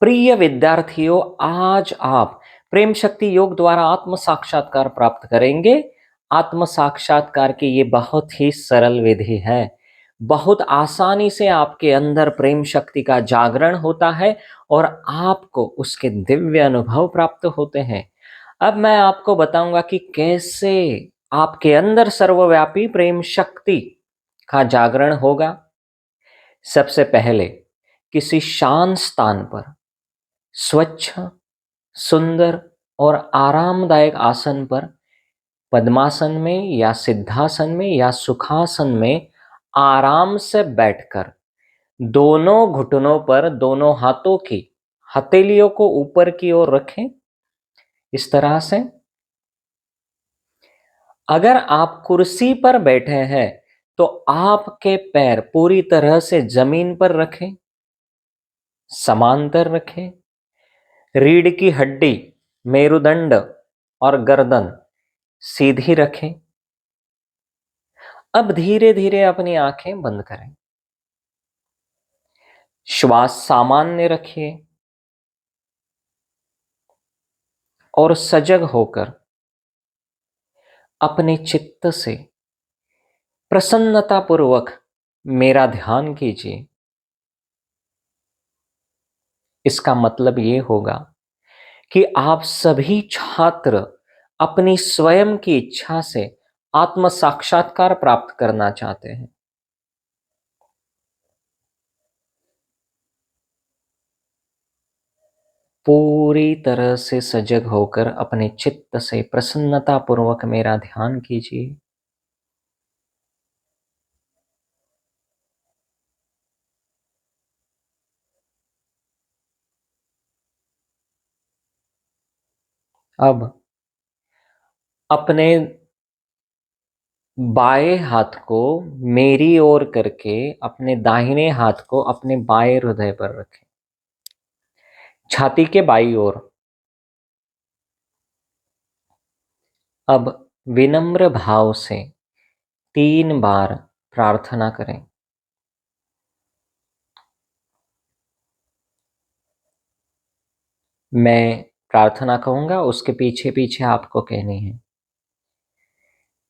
प्रिय विद्यार्थियों, आज आप प्रेम शक्ति योग द्वारा आत्म साक्षात्कार प्राप्त करेंगे। आत्म साक्षात्कार की ये बहुत ही सरल विधि है। बहुत आसानी से आपके अंदर प्रेम शक्ति का जागरण होता है और आपको उसके दिव्य अनुभव प्राप्त होते हैं। अब मैं आपको बताऊंगा कि कैसे आपके अंदर सर्वव्यापी प्रेम शक्ति का जागरण होगा। सबसे पहले किसी शांत स्थान पर स्वच्छ, सुंदर और आरामदायक आसन पर, पद्मासन में या सिद्धासन में या सुखासन में आराम से बैठकर दोनों घुटनों पर दोनों हाथों की हथेलियों को ऊपर की ओर रखें। इस तरह से अगर आप कुर्सी पर बैठे हैं तो आपके पैर पूरी तरह से जमीन पर रखें, समांतर रखें। रीढ़ की हड्डी, मेरुदंड और गर्दन सीधी रखें। अब धीरे धीरे अपनी आंखें बंद करें। श्वास सामान्य रखिए और सजग होकर अपने चित्त से प्रसन्नतापूर्वक मेरा ध्यान कीजिए। इसका मतलब ये होगा कि आप सभी छात्र अपनी स्वयं की इच्छा से आत्म साक्षात्कार प्राप्त करना चाहते हैं। पूरी तरह से सजग होकर अपने चित्त से प्रसन्नतापूर्वक मेरा ध्यान कीजिए। अब अपने बाएं हाथ को मेरी ओर करके अपने दाहिने हाथ को अपने बाएं हृदय पर रखें, छाती के बाईं ओर। अब विनम्र भाव से 3 बार प्रार्थना करें। मैं प्रार्थना कहूंगा, उसके पीछे पीछे आपको कहनी है।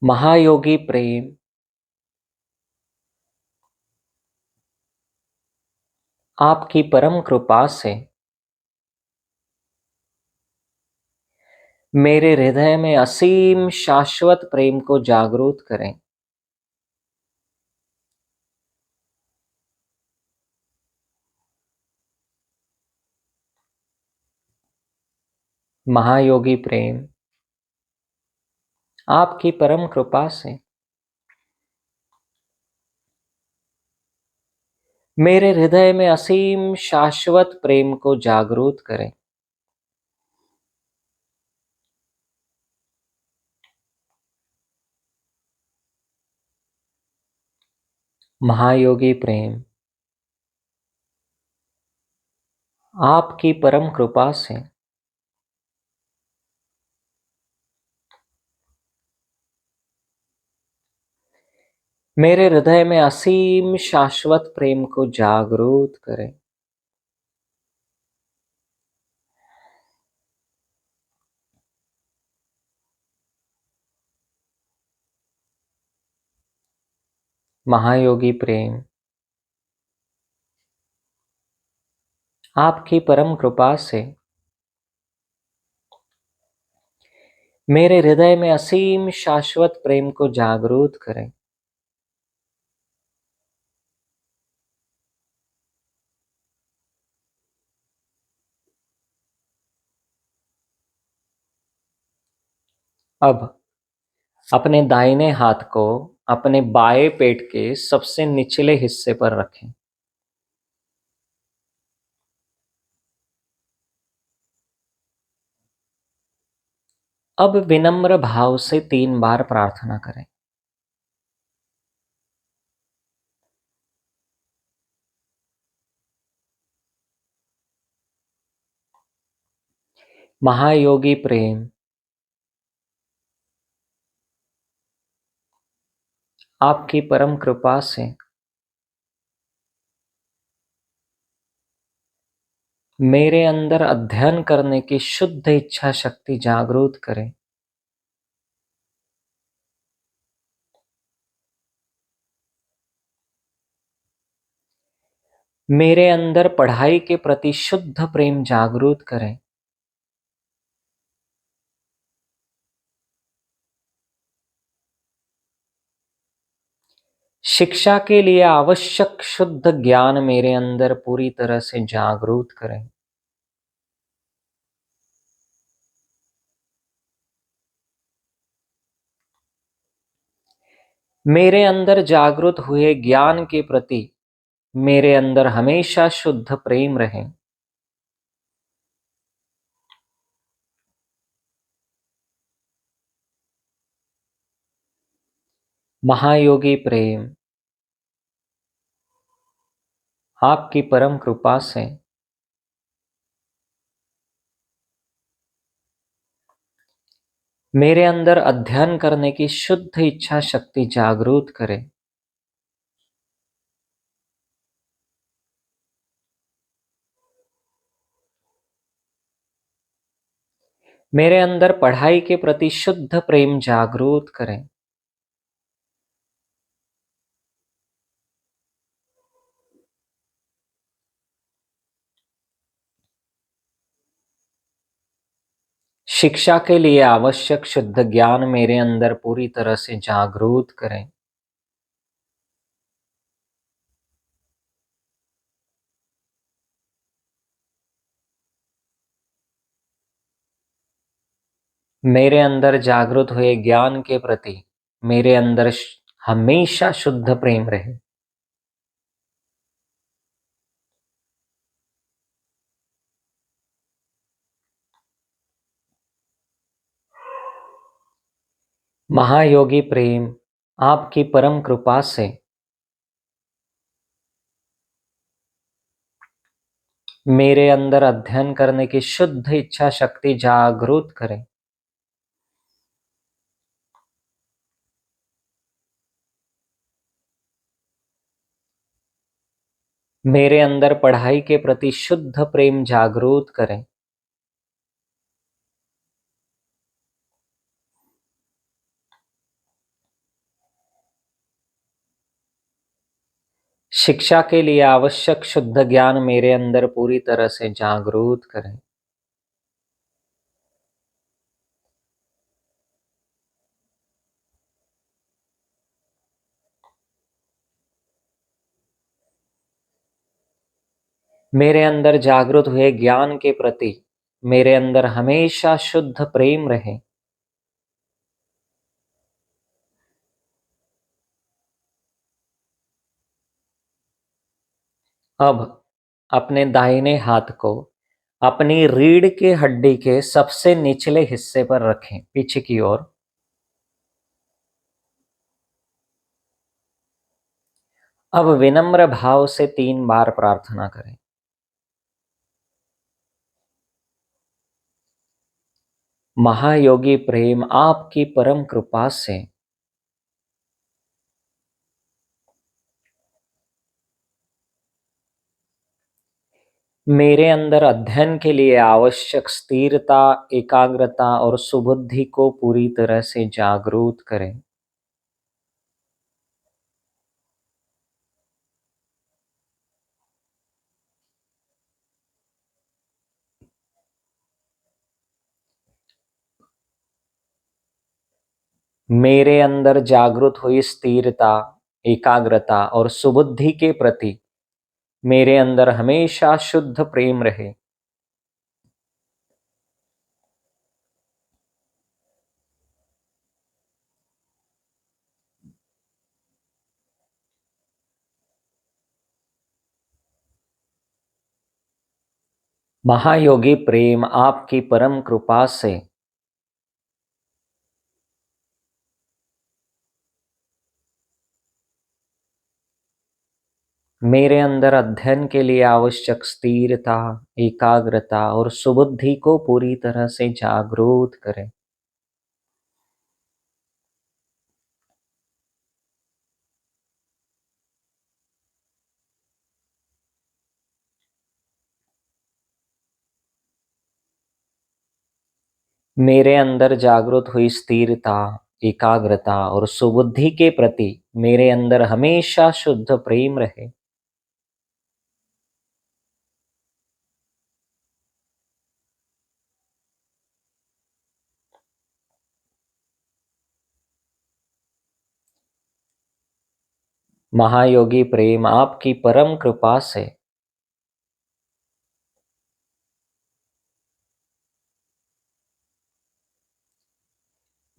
महायोगी प्रेम, आपकी परम कृपा से मेरे हृदय में असीम शाश्वत प्रेम को जागृत करें। महायोगी प्रेम, आपकी परम कृपा से मेरे हृदय में असीम शाश्वत प्रेम को जागृत करें। महायोगी प्रेम, आपकी परम कृपा से मेरे हृदय में असीम शाश्वत प्रेम को जागृत करें। महायोगी प्रेम, आपकी परम कृपा से मेरे हृदय में असीम शाश्वत प्रेम को जागृत करें। अब अपने दाहिने हाथ को अपने बाएं पेट के सबसे निचले हिस्से पर रखें। अब विनम्र भाव से 3 बार प्रार्थना करें। महायोगी प्रेम, आपकी परम कृपा से मेरे अंदर अध्ययन करने की शुद्ध इच्छा शक्ति जागृत करें। मेरे अंदर पढ़ाई के प्रति शुद्ध प्रेम जागृत करें। शिक्षा के लिए आवश्यक शुद्ध ज्ञान मेरे अंदर पूरी तरह से जागृत करें। मेरे अंदर जागृत हुए ज्ञान के प्रति मेरे अंदर हमेशा शुद्ध प्रेम रहे। महायोगी प्रेम, आपकी परम कृपा से मेरे अंदर अध्ययन करने की शुद्ध इच्छा शक्ति जागृत करें। मेरे अंदर पढ़ाई के प्रति शुद्ध प्रेम जागृत करें। शिक्षा के लिए आवश्यक शुद्ध ज्ञान मेरे अंदर पूरी तरह से जागृत करें। मेरे अंदर जागृत हुए ज्ञान के प्रति मेरे अंदर हमेशा शुद्ध प्रेम रहे। महायोगी प्रेम, आपकी परम कृपा से मेरे अंदर अध्ययन करने की शुद्ध इच्छा शक्ति जागृत करें। मेरे अंदर पढ़ाई के प्रति शुद्ध प्रेम जागृत करें। शिक्षा के लिए आवश्यक शुद्ध ज्ञान मेरे अंदर पूरी तरह से जागृत करें। मेरे अंदर जागृत हुए ज्ञान के प्रति मेरे अंदर हमेशा शुद्ध प्रेम रहे। अब अपने दाहिने हाथ को अपनी रीढ़ के हड्डी के सबसे निचले हिस्से पर रखें, पीछे की ओर। अब विनम्र भाव से 3 बार प्रार्थना करें। महायोगी प्रेम, आपकी परम कृपा से मेरे अंदर अध्ययन के लिए आवश्यक स्थिरता, एकाग्रता और सुबुद्धि को पूरी तरह से जागृत करें। मेरे अंदर जागृत हुई स्थिरता, एकाग्रता और सुबुद्धि के प्रति मेरे अंदर हमेशा शुद्ध प्रेम रहे। महायोगी प्रेम, आपकी परम कृपा से मेरे अंदर अध्ययन के लिए आवश्यक स्थिरता, एकाग्रता और सुबुद्धि को पूरी तरह से जागृत करें। मेरे अंदर जागृत हुई स्थिरता, एकाग्रता और सुबुद्धि के प्रति मेरे अंदर हमेशा शुद्ध प्रेम रहे। महायोगी प्रेम आपकी परम कृपा से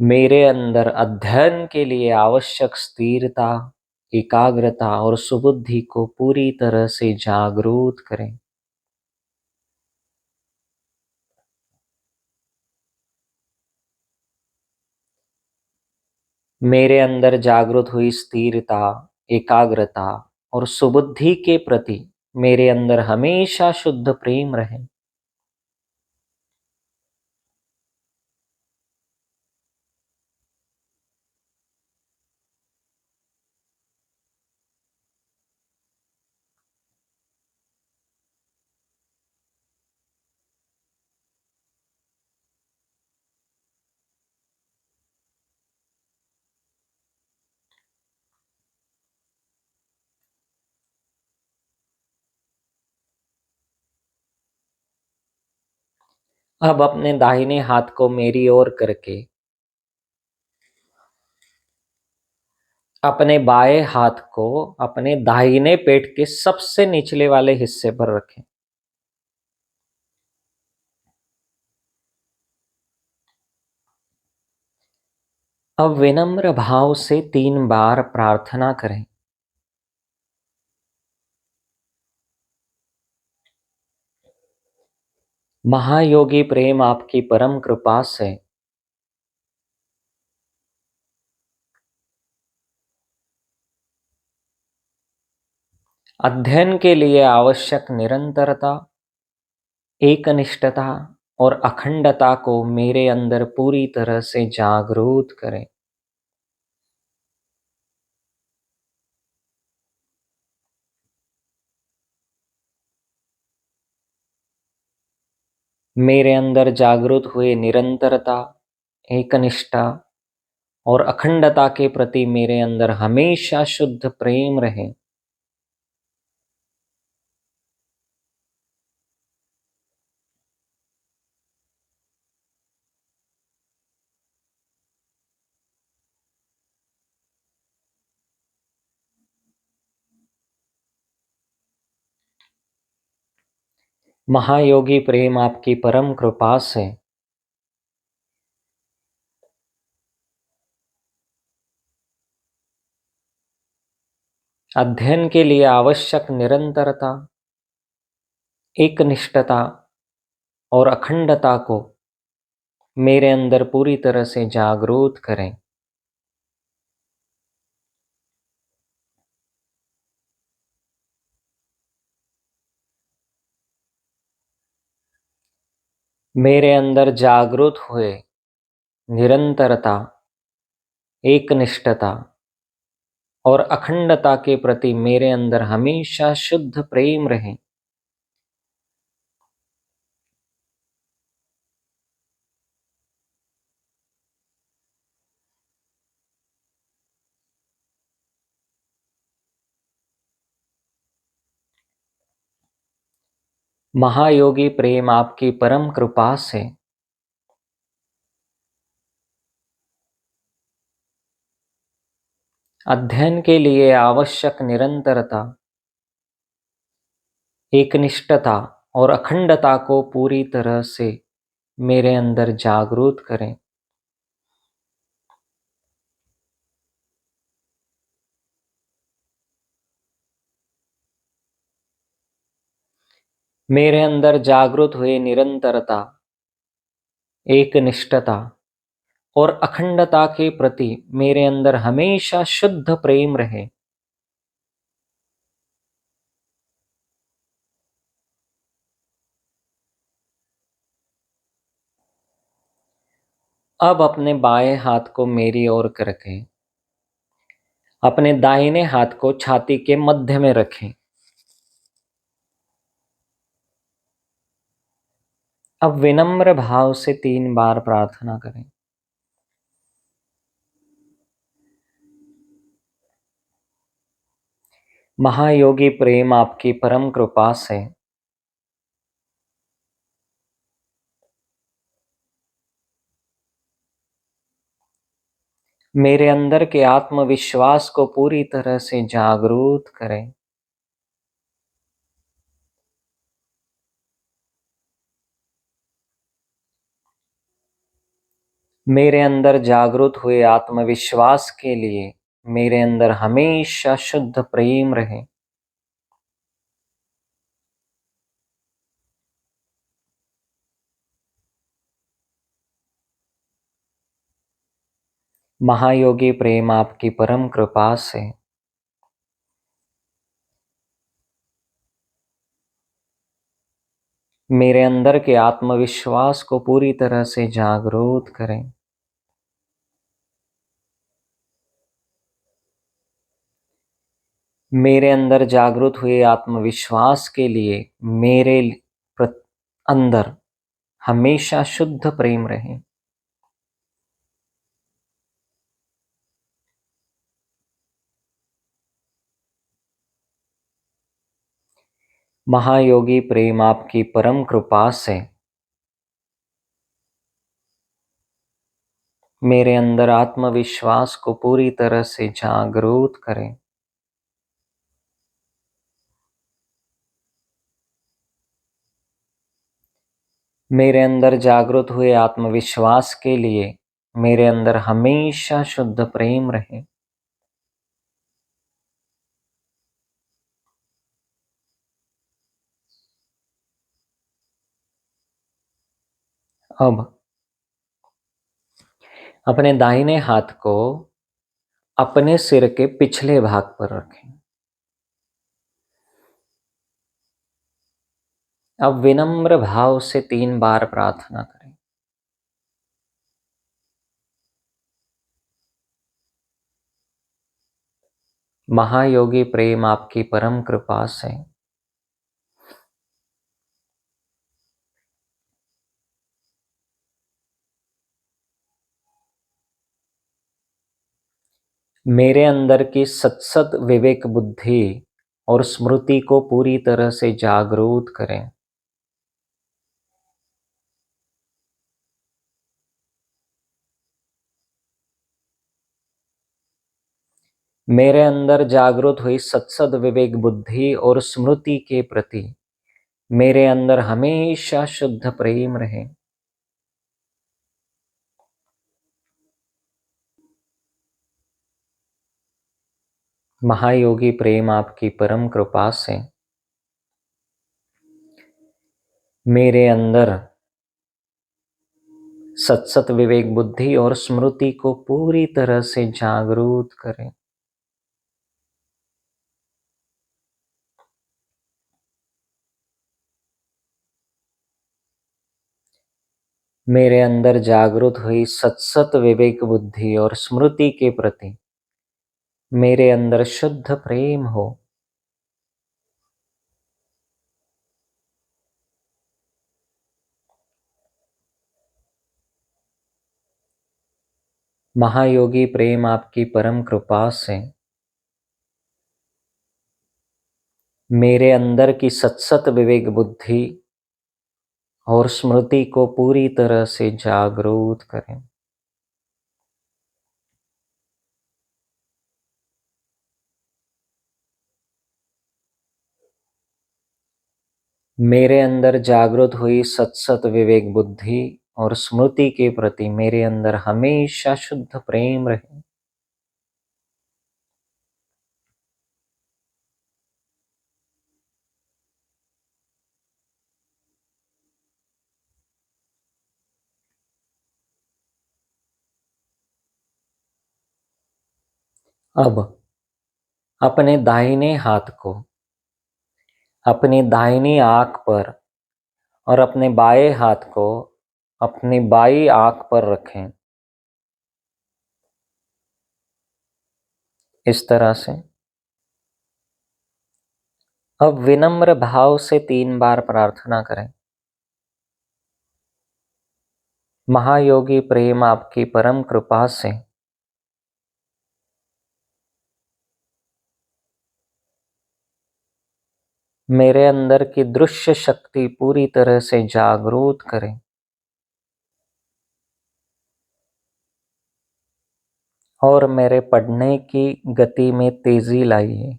मेरे अंदर अध्ययन के लिए आवश्यक स्थिरता, एकाग्रता और सुबुद्धि को पूरी तरह से जागरूक करें। मेरे अंदर जागृत हुई स्थिरता, एकाग्रता और सुबुद्धि के प्रति मेरे अंदर हमेशा शुद्ध प्रेम रहे। अब अपने दाहिने हाथ को मेरी ओर करके अपने बाएं हाथ को अपने दाहिने पेट के सबसे निचले वाले हिस्से पर रखें। अब विनम्र भाव से 3 बार प्रार्थना करें। महायोगी प्रेम आपकी परम कृपा से अध्ययन के लिए आवश्यक निरंतरता, एकनिष्ठता और अखंडता को मेरे अंदर पूरी तरह से जागरूक करें। मेरे अंदर जागृत हुए निरंतरता, एकनिष्ठा और अखंडता के प्रति मेरे अंदर हमेशा शुद्ध प्रेम रहे। महायोगी प्रेम आपकी परम कृपा से अध्ययन के लिए आवश्यक निरंतरता, एकनिष्ठता और अखंडता को मेरे अंदर पूरी तरह से जागरूक करें। मेरे अंदर जागृत हुए निरंतरता, एकनिष्ठता और अखंडता के प्रति मेरे अंदर हमेशा शुद्ध प्रेम रहे। महायोगी प्रेम आपकी परम कृपा से अध्ययन के लिए आवश्यक निरंतरता, एकनिष्ठता और अखंडता को पूरी तरह से मेरे अंदर जागरूक करें। मेरे अंदर जागृत हुए निरंतरता, एकनिष्ठता और अखंडता के प्रति मेरे अंदर हमेशा शुद्ध प्रेम रहे। अब अपने बाएं हाथ को मेरी ओर करके अपने दाहिने हाथ को छाती के मध्य में रखें। अब विनम्र भाव से 3 बार प्रार्थना करें। महायोगी प्रेम आपकी परम कृपा से मेरे अंदर के आत्मविश्वास को पूरी तरह से जागरूक करें। मेरे अंदर जागृत हुए आत्मविश्वास के लिए मेरे अंदर हमेशा शुद्ध प्रेम रहे। महायोगी प्रेम आपकी परम कृपा से मेरे अंदर के आत्मविश्वास को पूरी तरह से जागरूक करें। मेरे अंदर जागृत हुए आत्मविश्वास के लिए मेरे अंदर हमेशा शुद्ध प्रेम रहे। महायोगी प्रेम आपकी परम कृपा से मेरे अंदर आत्मविश्वास को पूरी तरह से जागरूक करें। मेरे अंदर जागृत हुए आत्मविश्वास के लिए मेरे अंदर हमेशा शुद्ध प्रेम रहे। अब अपने दाहिने हाथ को अपने सिर के पिछले भाग पर रखें। अब विनम्र भाव से 3 बार प्रार्थना करें। महायोगी प्रेम आपकी परम कृपा से मेरे अंदर की सत्सत विवेक बुद्धि और स्मृति को पूरी तरह से जागरूक करें। मेरे अंदर जागृत हुई सत्सद विवेक बुद्धि और स्मृति के प्रति मेरे अंदर हमेशा शुद्ध प्रेम रहे। महायोगी प्रेम आपकी परम कृपा से मेरे अंदर सत्सत विवेक बुद्धि और स्मृति को पूरी तरह से जागरूक करें। मेरे अंदर जागृत हुई सत्सत विवेक बुद्धि और स्मृति के प्रति मेरे अंदर शुद्ध प्रेम हो। महायोगी प्रेम आपकी परम कृपा से मेरे अंदर की सत्सत विवेक बुद्धि और स्मृति को पूरी तरह से जागरूक करें। मेरे अंदर जागृत हुई सत्सत विवेक बुद्धि और स्मृति के प्रति मेरे अंदर हमेशा शुद्ध प्रेम रहे। अब अपने दाहिने हाथ को अपनी दाहिनी आंख पर और अपने बाएं हाथ को अपनी बाईं आंख पर रखें। इस तरह से अब विनम्र भाव से 3 बार प्रार्थना करें। महायोगी प्रेम आपकी परम कृपा से मेरे अंदर की दृश्य शक्ति पूरी तरह से जागरूक करें और मेरे पढ़ने की गति में तेजी लाइए।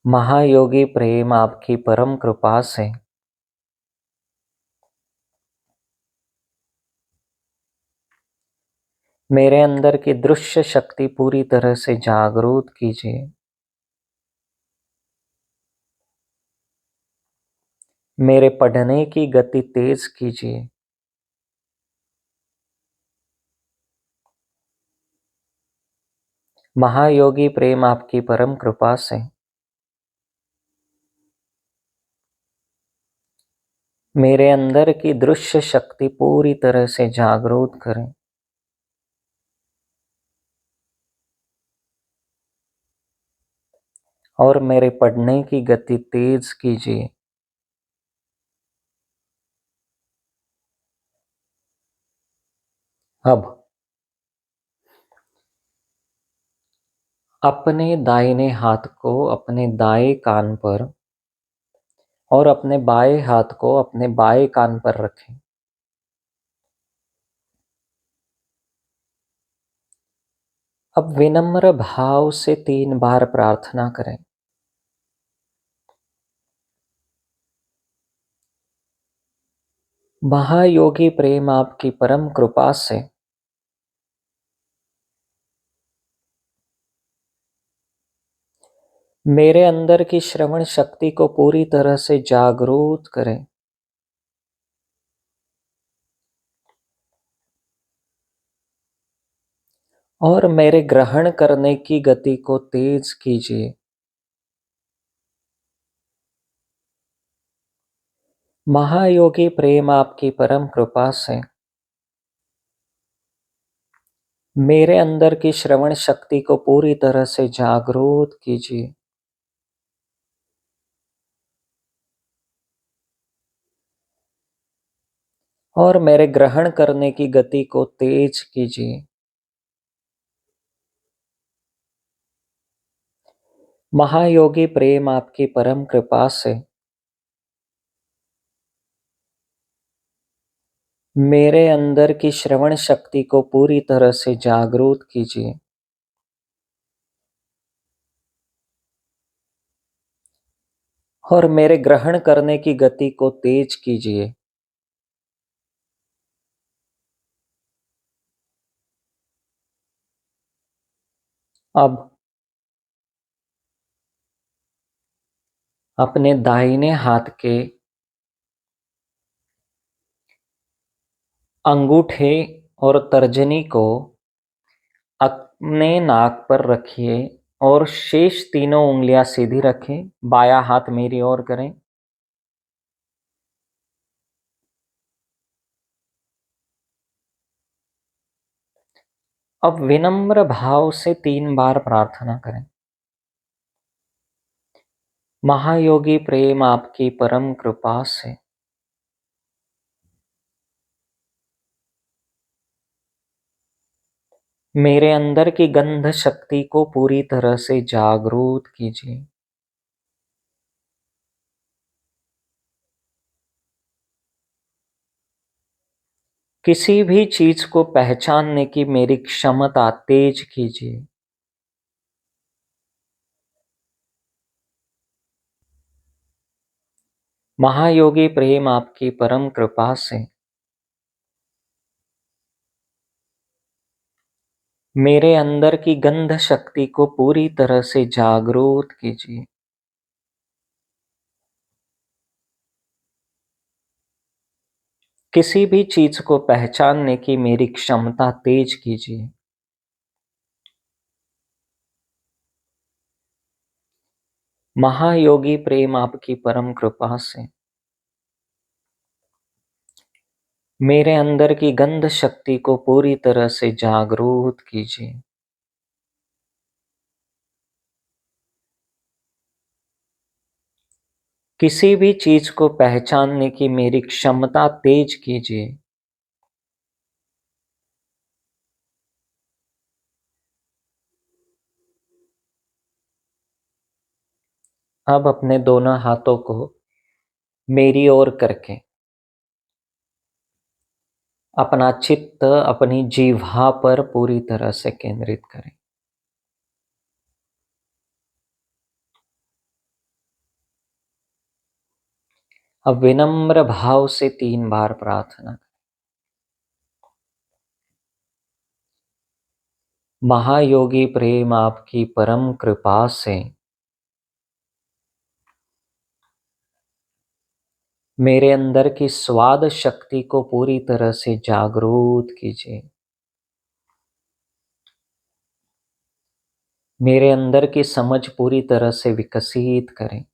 महायोगी प्रेम आपकी परम कृपा से मेरे अंदर की दृश्य शक्ति पूरी तरह से जागरूक कीजिए। मेरे पढ़ने की गति तेज कीजिए। महायोगी प्रेम आपकी परम कृपा से मेरे अंदर की दृश्य शक्ति पूरी तरह से जागरूक करें और मेरे पढ़ने की गति तेज कीजिए। अब अपने दाहिने हाथ को अपने दाएं कान पर और अपने बाएं हाथ को अपने बाएं कान पर रखें। अब विनम्र भाव से 3 बार प्रार्थना करें। महायोगी प्रेम आपकी परम कृपा से मेरे अंदर की श्रवण शक्ति को पूरी तरह से जागरूक करें और मेरे ग्रहण करने की गति को तेज कीजिए। महायोगी प्रेम आपकी परम कृपा से मेरे अंदर की श्रवण शक्ति को पूरी तरह से जागरूक कीजिए और मेरे ग्रहण करने की गति को तेज कीजिए। महायोगी प्रेम आपकी परम कृपा से मेरे अंदर की श्रवण शक्ति को पूरी तरह से जागरूक कीजिए और मेरे ग्रहण करने की गति को तेज कीजिए। अब अपने दाहिने हाथ के अंगूठे और तर्जनी को अपने नाक पर रखिए और शेष तीनों उंगलियां सीधी रखें। बायां हाथ मेरी ओर करें। अब विनम्र भाव से 3 बार प्रार्थना करें। महायोगी प्रेम आपकी परम कृपा से मेरे अंदर की गंध शक्ति को पूरी तरह से जागरूक कीजिए। किसी भी चीज को पहचानने की मेरी क्षमता तेज कीजिए। महायोगी प्रेम आपकी परम कृपा से मेरे अंदर की गंध शक्ति को पूरी तरह से जागरूक कीजिए। किसी भी चीज को पहचानने की मेरी क्षमता तेज कीजिए। महायोगी प्रेम आपकी परम कृपा से मेरे अंदर की गंध शक्ति को पूरी तरह से जागरूक कीजिए। किसी भी चीज को पहचानने की मेरी क्षमता तेज कीजिए। अब अपने दोनों हाथों को मेरी ओर करके अपना चित्त अपनी जीवा पर पूरी तरह से केंद्रित करें। अब विनम्र भाव से 3 बार प्रार्थना करें। महायोगी प्रेम आपकी परम कृपा से मेरे अंदर की स्वाद शक्ति को पूरी तरह से जागरूक कीजिए। मेरे अंदर की समझ पूरी तरह से विकसित करें।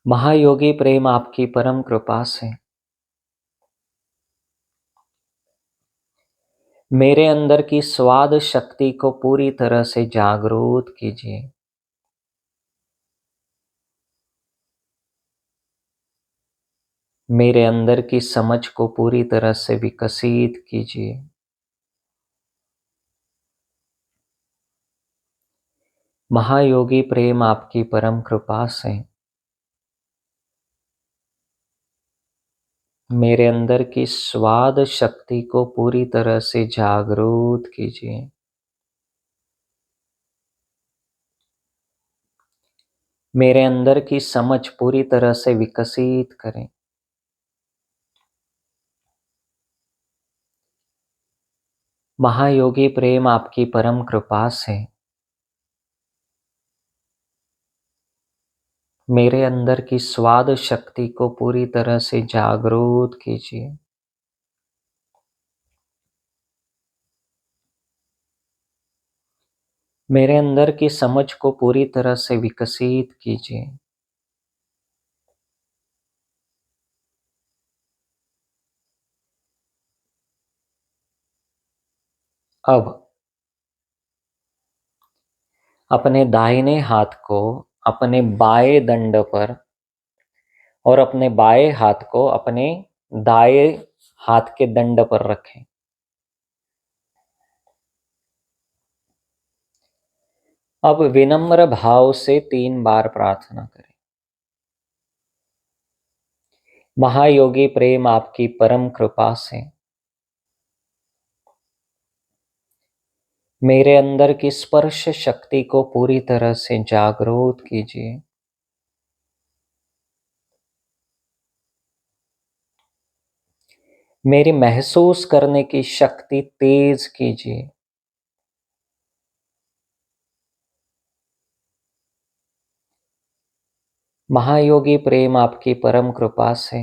महायोगी प्रेम आपकी परम कृपा से मेरे अंदर की स्वाद शक्ति को पूरी तरह से जागरूक कीजिए। मेरे अंदर की समझ को पूरी तरह से विकसित कीजिए। महायोगी प्रेम आपकी परम कृपा से मेरे अंदर की स्वाद शक्ति को पूरी तरह से जागरूक कीजिए। मेरे अंदर की समझ पूरी तरह से विकसित करें। महायोगी प्रेम आपकी परम कृपा से मेरे अंदर की स्वाद शक्ति को पूरी तरह से जागरूक कीजिए। मेरे अंदर की समझ को पूरी तरह से विकसित कीजिए। अब अपने दाहिने हाथ को अपने बाएं दंड पर और अपने बाएं हाथ को अपने दाएं हाथ के दंड पर रखें। अब विनम्र भाव से 3 बार प्रार्थना करें। महायोगी प्रेम आपकी परम कृपा से मेरे अंदर की स्पर्श शक्ति को पूरी तरह से जागरूक कीजिए। मेरी महसूस करने की शक्ति तेज कीजिए। महायोगी प्रेम आपकी परम कृपा से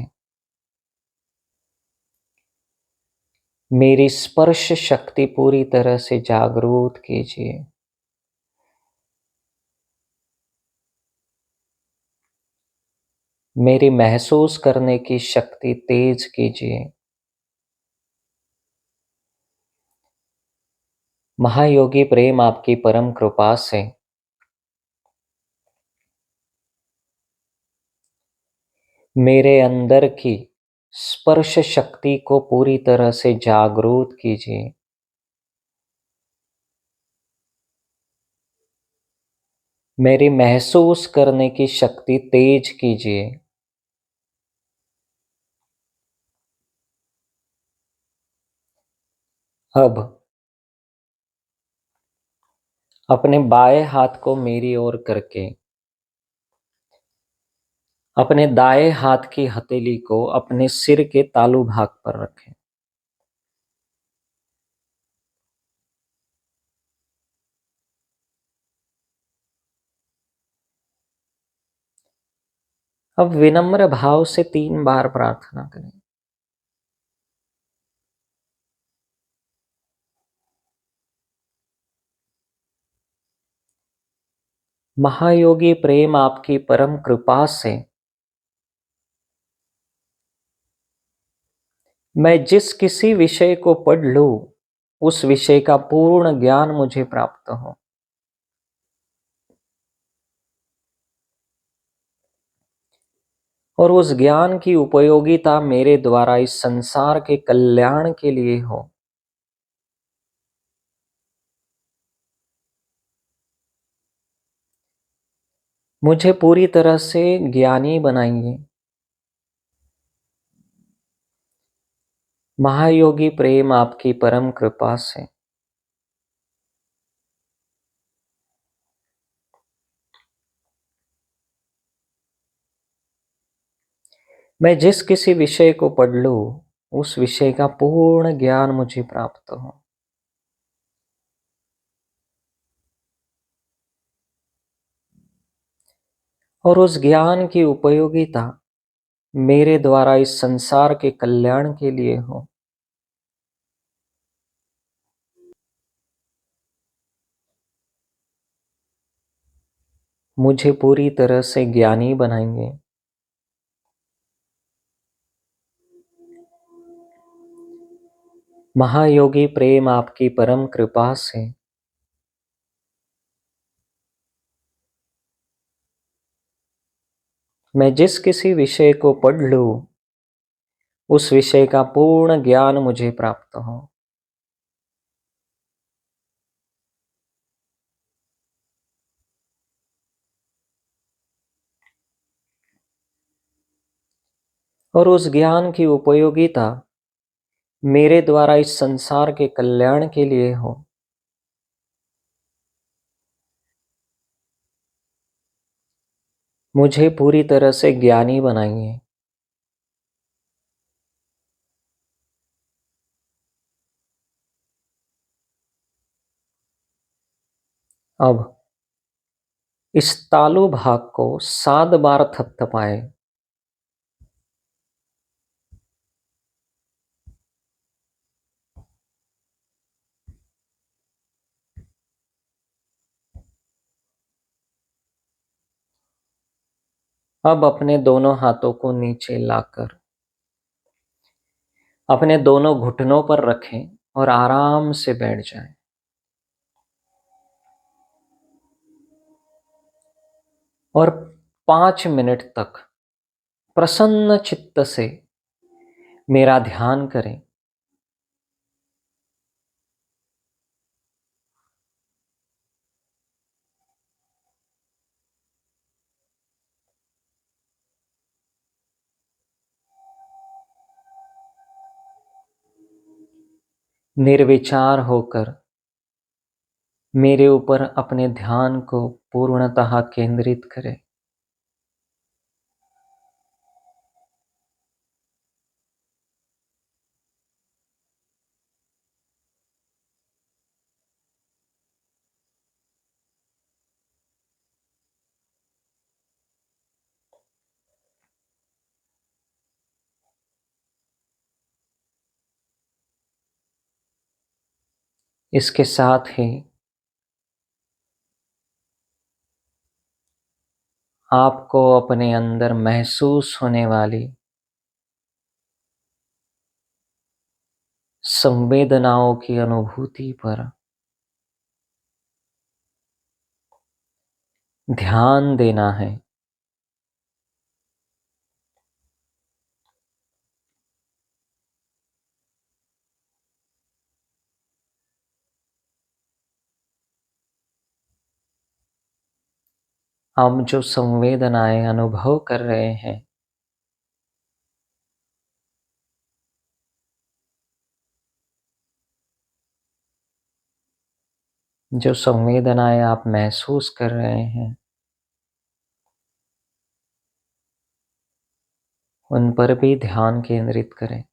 मेरी स्पर्श शक्ति पूरी तरह से जागरूक कीजिए। मेरी महसूस करने की शक्ति तेज कीजिए। महायोगी प्रेम आपकी परम कृपा से मेरे अंदर की स्पर्श शक्ति को पूरी तरह से जागरूक कीजिए। मेरी महसूस करने की शक्ति तेज कीजिए। अब अपने बाएं हाथ को मेरी ओर करके अपने दाएं हाथ की हथेली को अपने सिर के तालू भाग पर रखें। अब विनम्र भाव से 3 बार प्रार्थना करें। महायोगी प्रेम आपकी परम कृपा से मैं जिस किसी विषय को पढ़ लूं उस विषय का पूर्ण ज्ञान मुझे प्राप्त हो। और उस ज्ञान की उपयोगिता मेरे द्वारा इस संसार के कल्याण के लिए हो। मुझे पूरी तरह से ज्ञानी बनाइए। महायोगी प्रेम आपकी परम कृपा से मैं जिस किसी विषय को पढ़ लूं, उस विषय का पूर्ण ज्ञान मुझे प्राप्त हो। और उस ज्ञान की उपयोगिता मेरे द्वारा इस संसार के कल्याण के लिए हो। मुझे पूरी तरह से ज्ञानी बनाएंगे। महायोगी प्रेम आपकी परम कृपा से मैं जिस किसी विषय को पढ़ लूं, उस विषय का पूर्ण ज्ञान मुझे प्राप्त हो। और उस ज्ञान की उपयोगिता मेरे द्वारा इस संसार के कल्याण के लिए हो। मुझे पूरी तरह से ज्ञानी बनाइए। अब इस तालु भाग को 7 बार थपथपाएं। अब अपने दोनों हाथों को नीचे लाकर अपने दोनों घुटनों पर रखें और आराम से बैठ जाएं। और 5 मिनट तक प्रसन्न चित्त से मेरा ध्यान करें। निर्विचार होकर मेरे ऊपर अपने ध्यान को पूर्णतः केंद्रित करें। इसके साथ ही आपको अपने अंदर महसूस होने वाली संवेदनाओं की अनुभूति पर ध्यान देना है। हम जो संवेदनाएं अनुभव कर रहे हैं, जो संवेदनाएं आप महसूस कर रहे हैं, उन पर भी ध्यान केंद्रित करें।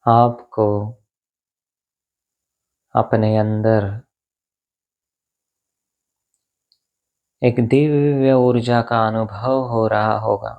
आपको अपने अंदर एक दिव्य ऊर्जा का अनुभव हो रहा होगा।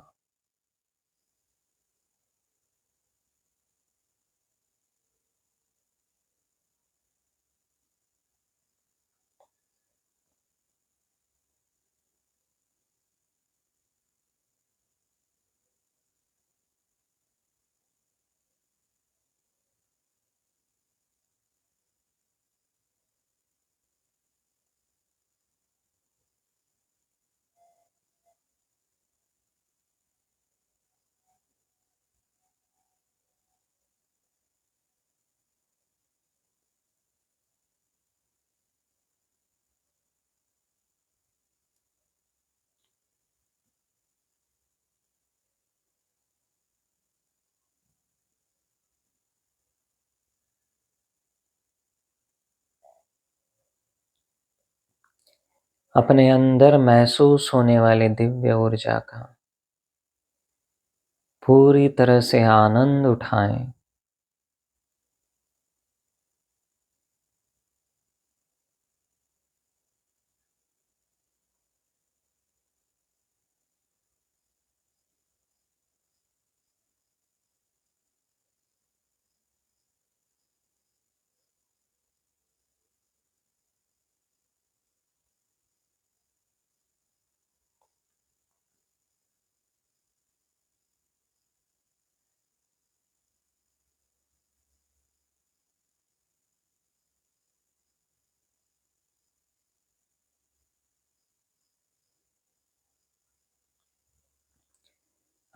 अपने अंदर महसूस होने वाली दिव्य ऊर्जा का पूरी तरह से आनंद उठाएं।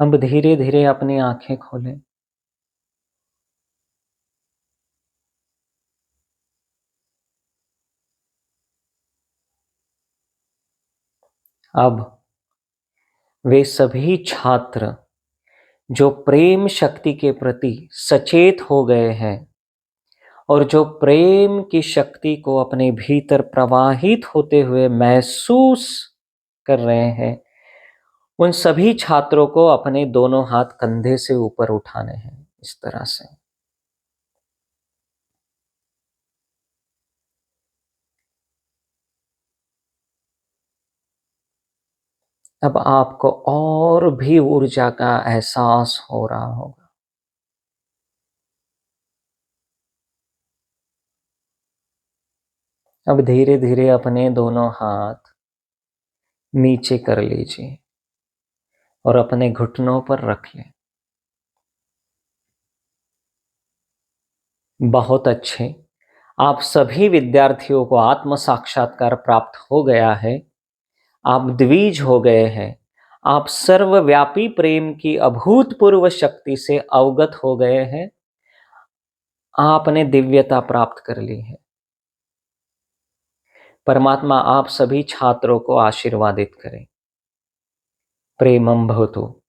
अब धीरे धीरे अपनी आंखें खोलें। अब वे सभी छात्र जो प्रेम शक्ति के प्रति सचेत हो गए हैं और जो प्रेम की शक्ति को अपने भीतर प्रवाहित होते हुए महसूस कर रहे हैं, उन सभी छात्रों को अपने दोनों हाथ कंधे से ऊपर उठाने हैं, इस तरह से। अब आपको और भी ऊर्जा का एहसास हो रहा होगा। अब धीरे धीरे अपने दोनों हाथ नीचे कर लीजिए और अपने घुटनों पर रख लें। बहुत अच्छे। आप सभी विद्यार्थियों को आत्म साक्षात्कार प्राप्त हो गया है। आप द्विज हो गए हैं। आप सर्वव्यापी प्रेम की अभूतपूर्व शक्ति से अवगत हो गए हैं। आपने दिव्यता प्राप्त कर ली है। परमात्मा आप सभी छात्रों को आशीर्वादित करें। प्रेमं भवतु।